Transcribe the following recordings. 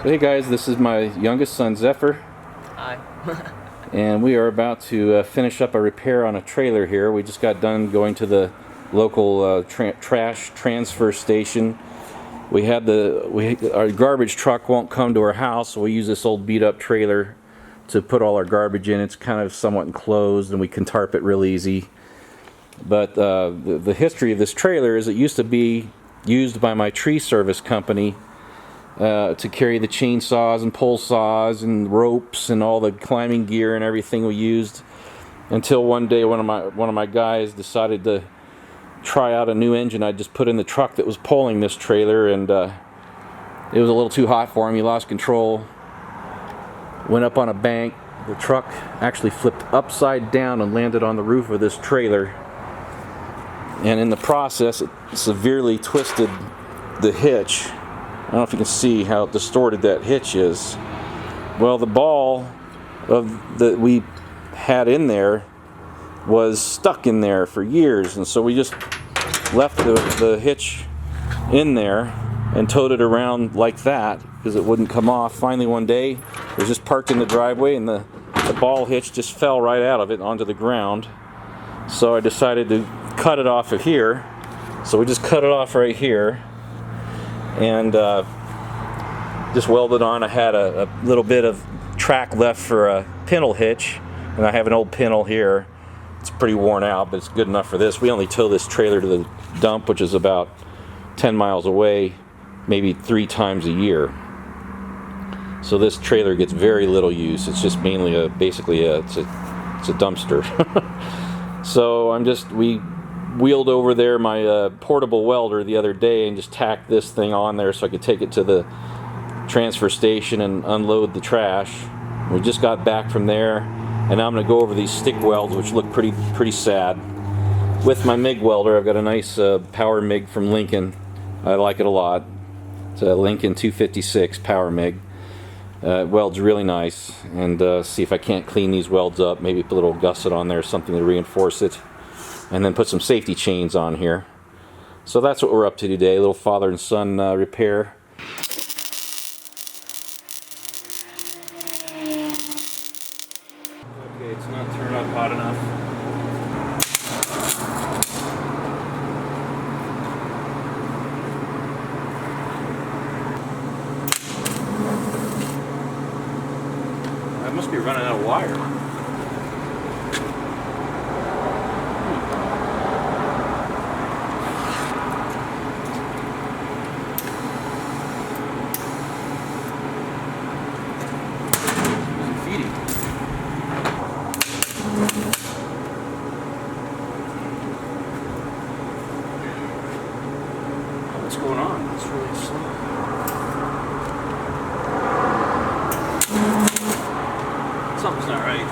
Hey guys, this is my youngest son Zephyr. Hi. And we are about to finish up a repair on a trailer here. We just got done going to the local trash transfer station. We had our garbage truck won't come to our house, so we use this old beat up trailer to put all our garbage in. It's kind of somewhat enclosed and we can tarp it real easy. But the history of this trailer is it used to be used by my tree service company to carry the chainsaws and pole saws and ropes and all the climbing gear and everything we used, until one day one of my guys decided to try out a new engine I just put in the truck that was pulling this trailer, and it was a little too hot for him. He lost control, went up on a bank. The truck actually flipped upside down and landed on the roof of this trailer, and in the process it severely twisted the hitch. I don't know if you can see how distorted that hitch is. Well, the ball that we had in there was stuck in there for years, and so we just left the hitch in there and towed it around like that because it wouldn't come off. Finally one day it was just parked in the driveway and the ball hitch just fell right out of it onto the ground. So I decided to cut it off of here. So we just cut it off right here and just welded on. I had a little bit of track left for a pintle hitch, and I have an old pintle here. It's pretty worn out, but it's good enough for this. We only tow this trailer to the dump, which is about 10 miles away, maybe 3 times a year. So this trailer gets very little use. It's just mainly basically it's a dumpster. So we wheeled over there my portable welder the other day and just tacked this thing on there so I could take it to the transfer station and unload the trash. We just got back from there, and now I'm going to go over these stick welds, which look pretty sad, with my MIG welder. I've got a nice power MIG from Lincoln. I like it a lot. It's a Lincoln 256 power MIG. It welds really nice, and see if I can't clean these welds up, maybe put a little gusset on there, something to reinforce it, and then put some safety chains on here. So that's what we're up to today, a little father and son repair. Okay, it's not turned up hot enough. I must be running out of wire. What's going on? It's really slow. Something's not right.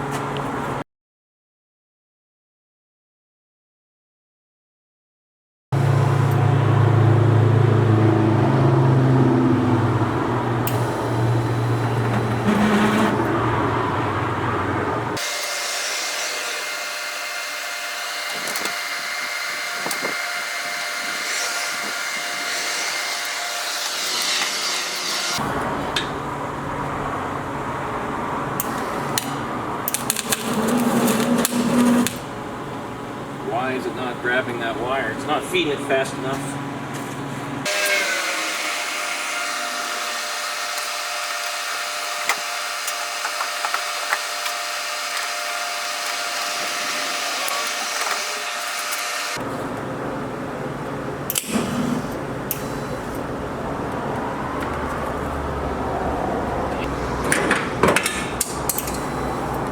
Why is it not grabbing that wire? It's not feeding it fast enough.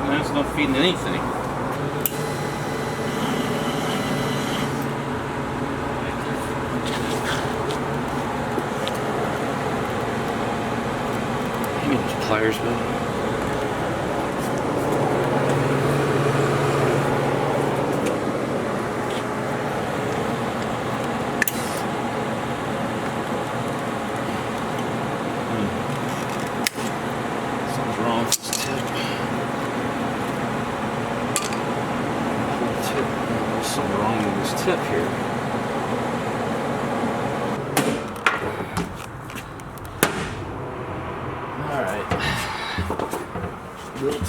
And it's not feeding anything. Pliers, man. Something's wrong with this tip. There's something wrong with this tip here.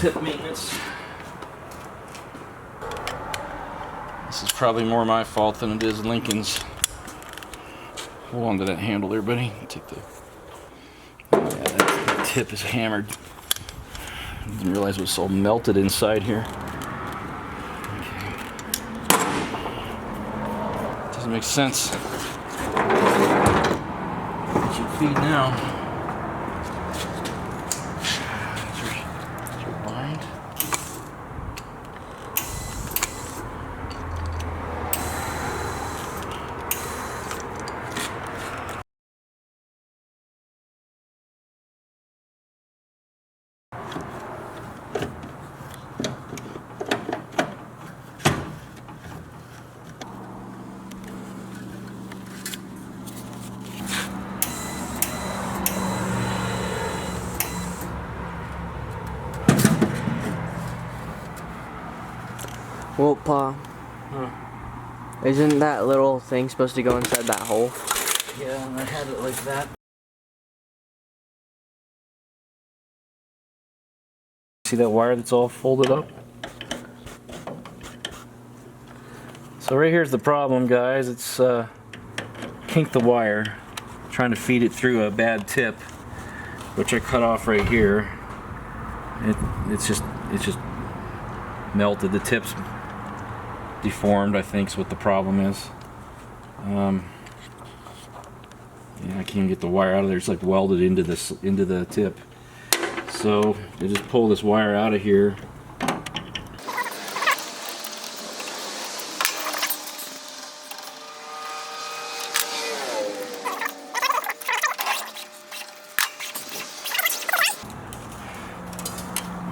tip maintenance. This is probably more my fault than it is Lincoln's. Hold on to that handle there, buddy. Take the. Oh, yeah, that tip is hammered. Didn't realize it was so melted inside here. Okay. Doesn't make sense. It should feed now. Is your bind? Well, Pa, isn't that little thing supposed to go inside that hole? Yeah, and I had it like that. See that wire that's all folded up? So right here's the problem, guys. It's kinked the wire, trying to feed it through a bad tip, which I cut off right here. It's just melted. The tip's deformed, I think, is what the problem is. Yeah, I can't even get the wire out of there. It's like welded into the tip. So I just pull this wire out of here.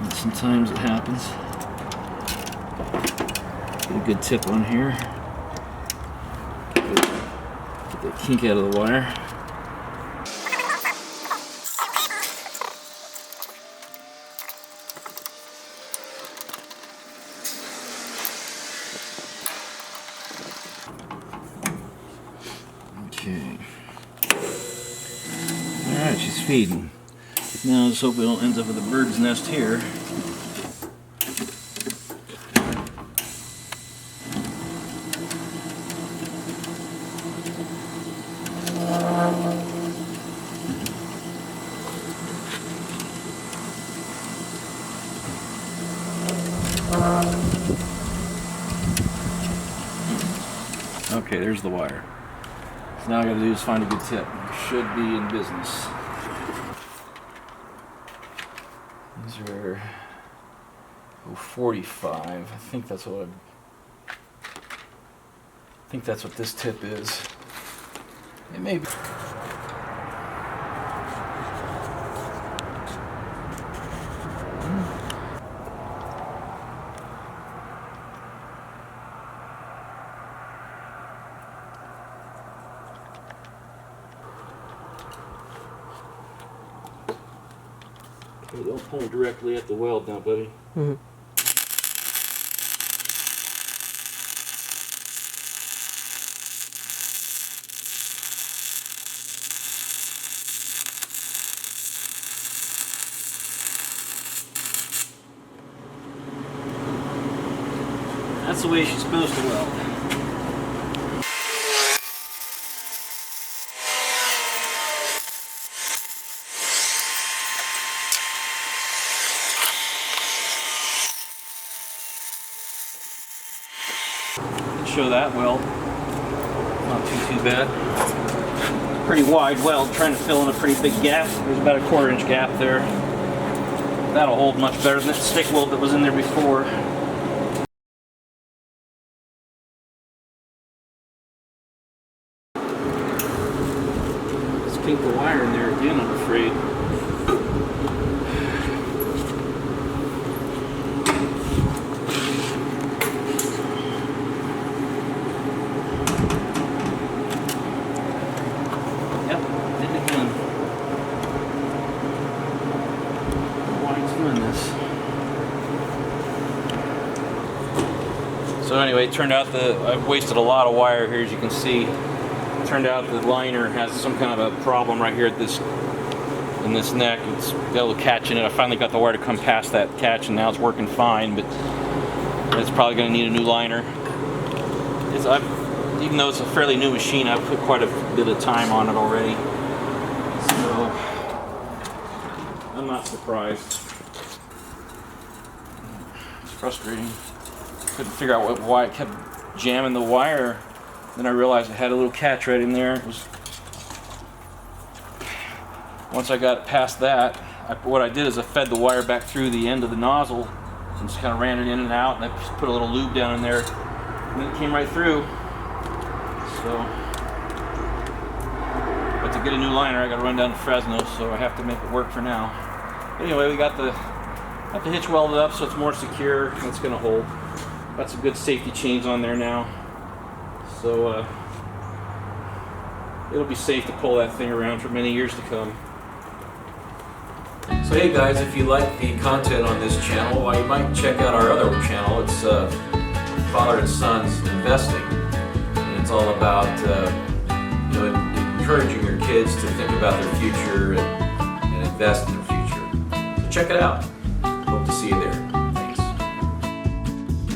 And sometimes it happens. Get a good tip on here. Get that kink out of the wire. Okay. Alright, she's feeding. Now let's hope it don't end up with a bird's nest here. Okay, there's the wire. So now all I gotta do is find a good tip. Should be in business. These are 45. I think that's what this tip is. It may be. Okay, don't pull directly at the weld now, buddy. Mm-hmm. That's the way she's supposed to weld. Show that weld. Not too bad. Pretty wide weld, trying to fill in a pretty big gap. There's about a 1/4 inch gap there. That'll hold much better than that stick weld that was in there before. Let's kink the wire in there again, I'm afraid. So anyway, it turned out I've wasted a lot of wire here, as you can see. It turned out the liner has some kind of a problem right here at this in this neck. It's got a little catch in it. I finally got the wire to come past that catch, and now it's working fine, but it's probably going to need a new liner. Even though it's a fairly new machine, I've put quite a bit of time on it already, so I'm not surprised. It's frustrating. Couldn't figure out why it kept jamming the wire. Then I realized it had a little catch right in there. Once I got past that, what I did is I fed the wire back through the end of the nozzle and just kind of ran it in and out, and I just put a little lube down in there, and then it came right through. So, but to get a new liner, I got to run down to Fresno, so I have to make it work for now. But anyway, we got the hitch welded up, so it's more secure. It's going to hold. Got some good safety chains on there now, so it'll be safe to pull that thing around for many years to come. So hey guys, if you like the content on this channel, well, you might check out our other channel. It's Father and Sons Investing, and it's all about encouraging your kids to think about their future and invest in their future. So check it out. Hope to see you there.